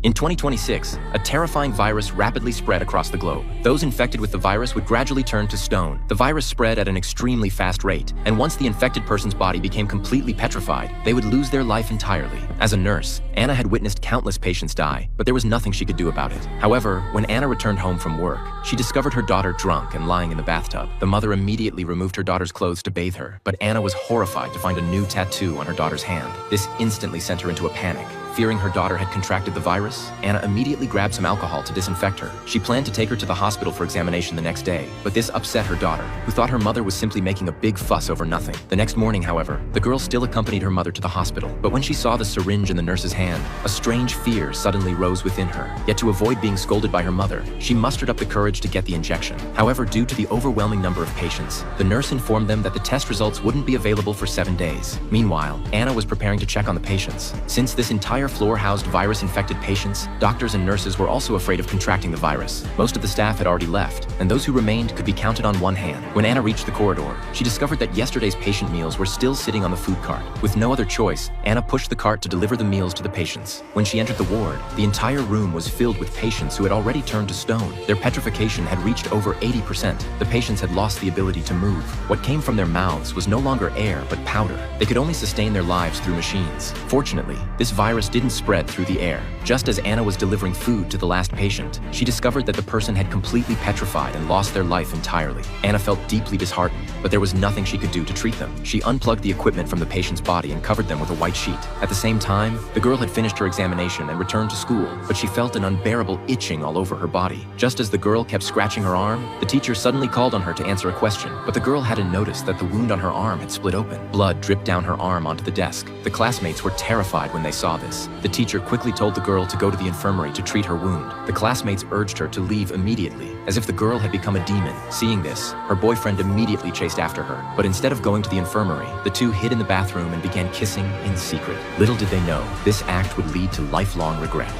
In 2026, a terrifying virus rapidly spread across the globe. Those infected with the virus would gradually turn to stone. The virus spread at an extremely fast rate, and once the infected person's body became completely petrified, they would lose their life entirely. As a nurse, Anna had witnessed countless patients die, but there was nothing she could do about it. However, when Anna returned home from work, she discovered her daughter drunk and lying in the bathtub. The mother immediately removed her daughter's clothes to bathe her, but Anna was horrified to find a new tattoo on her daughter's hand. This instantly sent her into a panic. Fearing her daughter had contracted the virus, Anna immediately grabbed some alcohol to disinfect her. She planned to take her to the hospital for examination the next day, but this upset her daughter, who thought her mother was simply making a big fuss over nothing. The next morning, however, the girl still accompanied her mother to the hospital, but when she saw the syringe in the nurse's hand, a strange fear suddenly rose within her. Yet to avoid being scolded by her mother, she mustered up the courage to get the injection. However, due to the overwhelming number of patients, the nurse informed them that the test results wouldn't be available for 7 days. Meanwhile, Anna was preparing to check on the patients. Since this entire floor housed virus-infected patients, doctors and nurses were also afraid of contracting the virus. Most of the staff had already left, and those who remained could be counted on one hand. When Anna reached the corridor, she discovered that yesterday's patient meals were still sitting on the food cart. With no other choice, Anna pushed the cart to deliver the meals to the patients. When she entered the ward, the entire room was filled with patients who had already turned to stone. Their petrification had reached over 80%. The patients had lost the ability to move. What came from their mouths was no longer air, but powder. They could only sustain their lives through machines. Fortunately, this virus didn't spread through the air. Just as Anna was delivering food to the last patient, she discovered that the person had completely petrified and lost their life entirely. Anna felt deeply disheartened, but there was nothing she could do to treat them. She unplugged the equipment from the patient's body and covered them with a white sheet. At the same time, the girl had finished her examination and returned to school, but she felt an unbearable itching all over her body. Just as the girl kept scratching her arm, the teacher suddenly called on her to answer a question, but the girl hadn't noticed that the wound on her arm had split open. Blood dripped down her arm onto the desk. The classmates were terrified when they saw this. The teacher quickly told the girl to go to the infirmary to treat her wound. The classmates urged her to leave immediately, as if the girl had become a demon. Seeing this, her boyfriend immediately chased after her, but instead of going to the infirmary, the two hid in the bathroom and began kissing in secret. Little did they know, this act would lead to lifelong regret.